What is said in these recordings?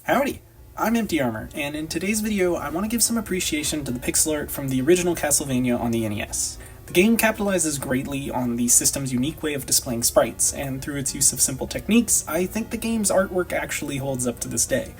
Howdy! I'm EmptyArmor, and in today's video I want to give some appreciation to the pixel art from the original Castlevania on the NES. The game capitalizes greatly on the system's unique way of displaying sprites, and through its use of simple techniques, I think the game's artwork actually holds up to this day.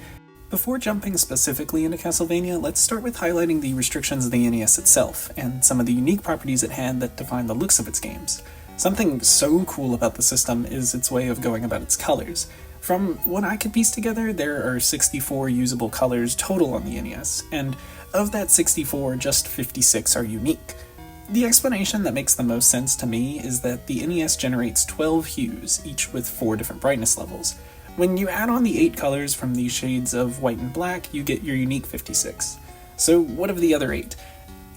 Before jumping specifically into Castlevania, let's start with highlighting the restrictions of the NES itself, and some of the unique properties it had that define the looks of its games. Something so cool about the system is its way of going about its colors. From what I could piece together, there are 64 usable colors total on the NES, and of that 64, just 56 are unique. The explanation that makes the most sense to me is that the NES generates 12 hues, each with 4 different brightness levels. When you add on the 8 colors from these shades of white and black, you get your unique 56. So what of the other 8?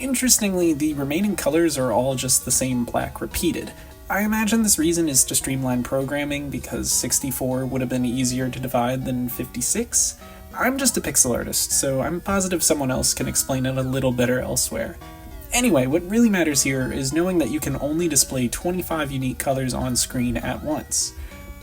Interestingly, the remaining colors are all just the same black repeated. I imagine this reason is to streamline programming because 64 would have been easier to divide than 56. I'm just a pixel artist, so I'm positive someone else can explain it a little better elsewhere. Anyway, what really matters here is knowing that you can only display 25 unique colors on screen at once.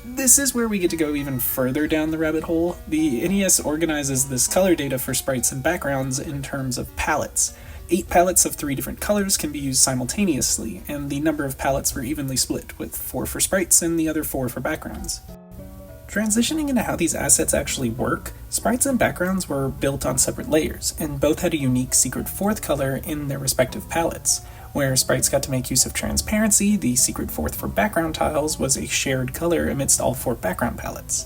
This is where we get to go even further down the rabbit hole. The NES organizes this color data for sprites and backgrounds in terms of palettes. 8 palettes of 3 different colors can be used simultaneously, and the number of palettes were evenly split, with 4 for sprites and the other 4 for backgrounds. Transitioning into how these assets actually work, sprites and backgrounds were built on separate layers, and both had a unique secret 4th color in their respective palettes. Where sprites got to make use of transparency, the secret 4th for background tiles was a shared color amidst all 4 background palettes.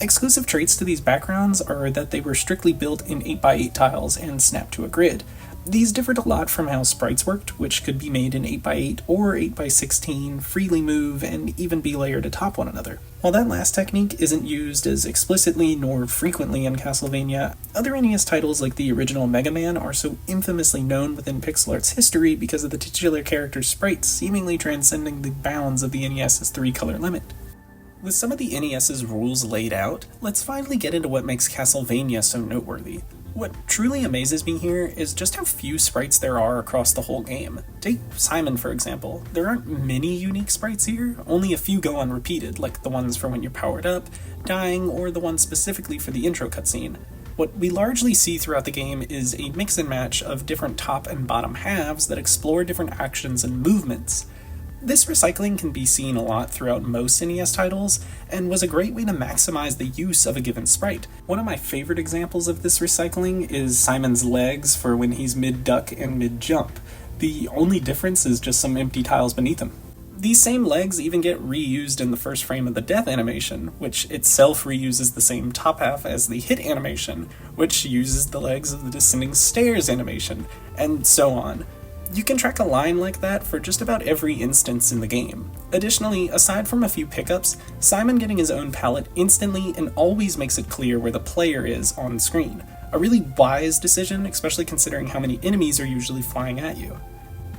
Exclusive traits to these backgrounds are that they were strictly built in 8x8 tiles and snapped to a grid. These differed a lot from how sprites worked, which could be made in 8x8 or 8x16, freely move, and even be layered atop one another. While that last technique isn't used as explicitly nor frequently in Castlevania, other NES titles like the original Mega Man are so infamously known within pixel art's history because of the titular character's sprites seemingly transcending the bounds of the NES's 3-color limit. With some of the NES's rules laid out, let's finally get into what makes Castlevania so noteworthy. What truly amazes me here is just how few sprites there are across the whole game. Take Simon, for example. There aren't many unique sprites here, only a few go unrepeated, like the ones for when you're powered up, dying, or the ones specifically for the intro cutscene. What we largely see throughout the game is a mix and match of different top and bottom halves that explore different actions and movements. This recycling can be seen a lot throughout most NES titles, and was a great way to maximize the use of a given sprite. One of my favorite examples of this recycling is Simon's legs for when he's mid-duck and mid-jump. The only difference is just some empty tiles beneath him. These same legs even get reused in the first frame of the death animation, which itself reuses the same top half as the hit animation, which uses the legs of the descending stairs animation, and so on. You can track a line like that for just about every instance in the game. Additionally, aside from a few pickups, Simon getting his own palette instantly and always makes it clear where the player is on screen. A really wise decision, especially considering how many enemies are usually flying at you.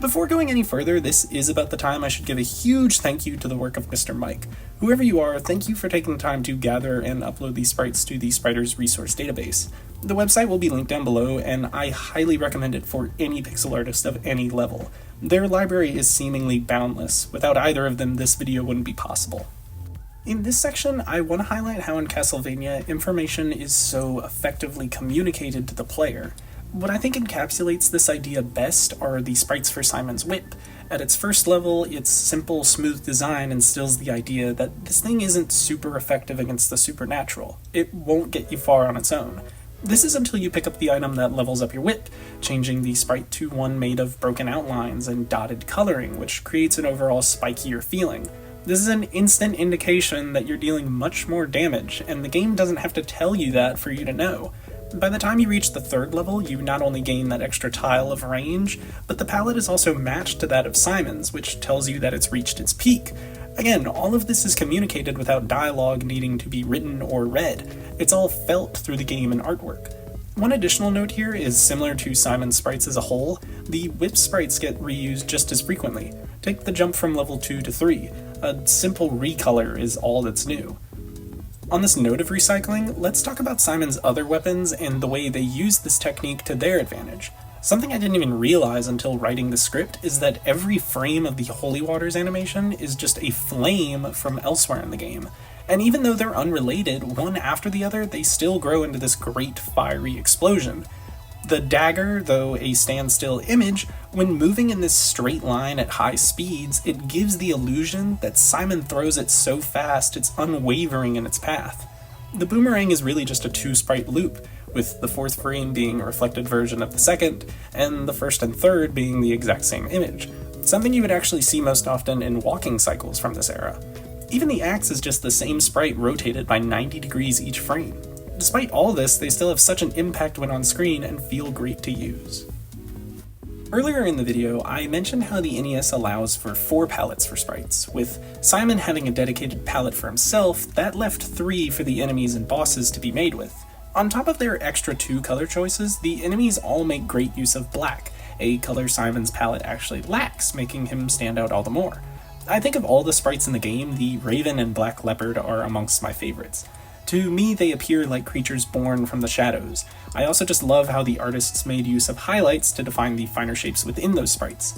Before going any further, this is about the time I should give a huge thank you to the work of Mr. Mike. Whoever you are, thank you for taking the time to gather and upload these sprites to the Spriters resource database. The website will be linked down below, and I highly recommend it for any pixel artist of any level. Their library is seemingly boundless. Without either of them, this video wouldn't be possible. In this section, I want to highlight how in Castlevania, information is so effectively communicated to the player. What I think encapsulates this idea best are the sprites for Simon's whip. At its first level, its simple, smooth design instills the idea that this thing isn't super effective against the supernatural. It won't get you far on its own. This is until you pick up the item that levels up your whip, changing the sprite to one made of broken outlines and dotted coloring, which creates an overall spikier feeling. This is an instant indication that you're dealing much more damage, and the game doesn't have to tell you that for you to know. By the time you reach the 3rd level, you not only gain that extra tile of range, but the palette is also matched to that of Simon's, which tells you that it's reached its peak. Again, all of this is communicated without dialogue needing to be written or read. It's all felt through the game and artwork. One additional note here is similar to Simon's sprites as a whole, the whip sprites get reused just as frequently. Take the jump from level 2 to 3. A simple recolor is all that's new. On this note of recycling, let's talk about Simon's other weapons and the way they use this technique to their advantage. Something I didn't even realize until writing the script is that every frame of the Holy Waters animation is just a flame from elsewhere in the game, And even though they're unrelated, one after the other, they still grow into this great fiery explosion. The dagger, though a standstill image, when moving in this straight line at high speeds, it gives the illusion that Simon throws it so fast it's unwavering in its path. The boomerang is really just a two-sprite loop, with the fourth frame being a reflected version of the second, and the first and third being the exact same image, something you would actually see most often in walking cycles from this era. Even the axe is just the same sprite rotated by 90 degrees each frame. Despite all this, they still have such an impact when on screen and feel great to use. Earlier in the video, I mentioned how the NES allows for 4 palettes for sprites. With Simon having a dedicated palette for himself, that left 3 for the enemies and bosses to be made with. On top of their extra 2 color choices, the enemies all make great use of black, a color Simon's palette actually lacks, making him stand out all the more. I think of all the sprites in the game, the Raven and Black Leopard are amongst my favorites. To me, they appear like creatures born from the shadows. I also just love how the artists made use of highlights to define the finer shapes within those sprites.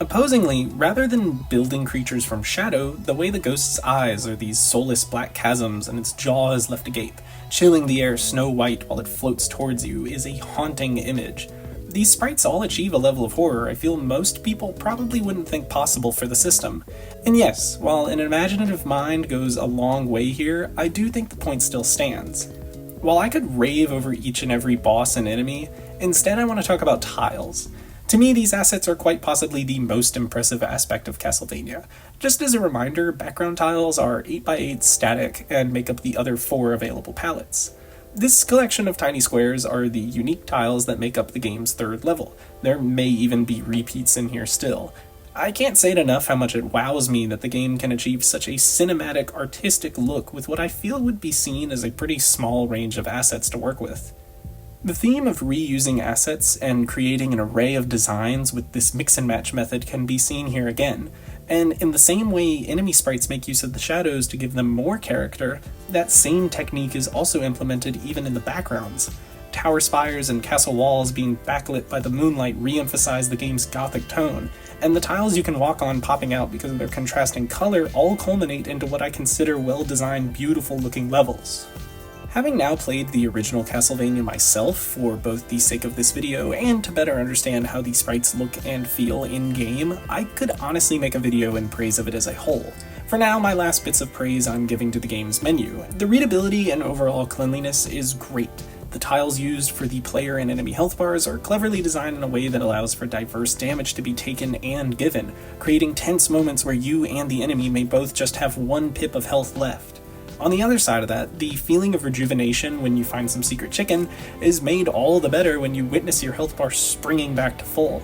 Opposingly, rather than building creatures from shadow, the way the ghost's eyes are these soulless black chasms and its jaw is left agape, chilling the air snow-white while it floats towards you, is a haunting image. These sprites all achieve a level of horror I feel most people probably wouldn't think possible for the system. And yes, while an imaginative mind goes a long way here, I do think the point still stands. While I could rave over each and every boss and enemy, instead I want to talk about tiles. To me, these assets are quite possibly the most impressive aspect of Castlevania. Just as a reminder, background tiles are 8x8 static and make up the other 4 available palettes. This collection of tiny squares are the unique tiles that make up the game's 3rd level. There may even be repeats in here still. I can't say it enough how much it wows me that the game can achieve such a cinematic, artistic look with what I feel would be seen as a pretty small range of assets to work with. The theme of reusing assets and creating an array of designs with this mix and match method can be seen here again. And in the same way enemy sprites make use of the shadows to give them more character, that same technique is also implemented even in the backgrounds. Tower spires and castle walls being backlit by the moonlight re-emphasize the game's gothic tone, and the tiles you can walk on popping out because of their contrasting color all culminate into what I consider well-designed, beautiful-looking levels. Having now played the original Castlevania myself, for both the sake of this video and to better understand how the sprites look and feel in-game, I could honestly make a video in praise of it as a whole. For now, my last bits of praise I'm giving to the game's menu. The readability and overall cleanliness is great. The tiles used for the player and enemy health bars are cleverly designed in a way that allows for diverse damage to be taken and given, creating tense moments where you and the enemy may both just have 1 pip of health left. On the other side of that, the feeling of rejuvenation when you find some secret chicken is made all the better when you witness your health bar springing back to full.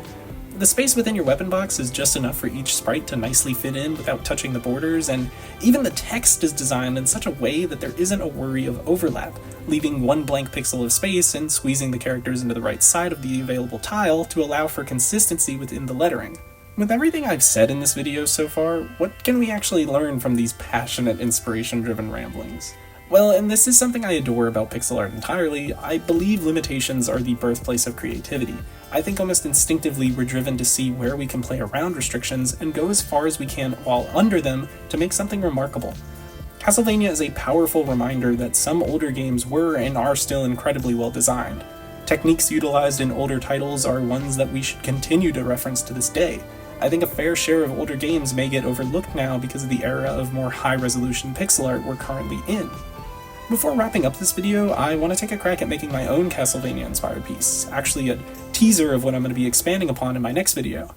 The space within your weapon box is just enough for each sprite to nicely fit in without touching the borders, and even the text is designed in such a way that there isn't a worry of overlap, leaving 1 blank pixel of space and squeezing the characters into the right side of the available tile to allow for consistency within the lettering. With everything I've said in this video so far, what can we actually learn from these passionate, inspiration-driven ramblings? Well, and this is something I adore about pixel art entirely, I believe limitations are the birthplace of creativity. I think almost instinctively we're driven to see where we can play around restrictions and go as far as we can while under them to make something remarkable. Castlevania is a powerful reminder that some older games were and are still incredibly well designed. Techniques utilized in older titles are ones that we should continue to reference to this day. I think a fair share of older games may get overlooked now because of the era of more high-resolution pixel art we're currently in. Before wrapping up this video, I want to take a crack at making my own Castlevania-inspired piece, actually a teaser of what I'm going to be expanding upon in my next video.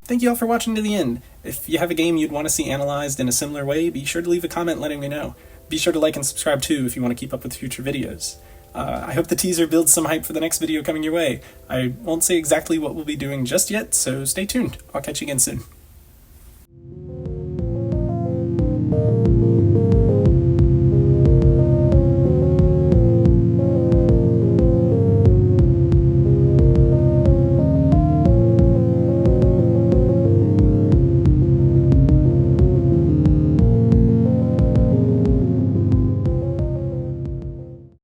Thank you all for watching to the end. If you have a game you'd want to see analyzed in a similar way, be sure to leave a comment letting me know. Be sure to like and subscribe too if you want to keep up with future videos. I hope the teaser builds some hype for the next video coming your way. I won't say exactly what we'll be doing just yet, so stay tuned. I'll catch you again soon.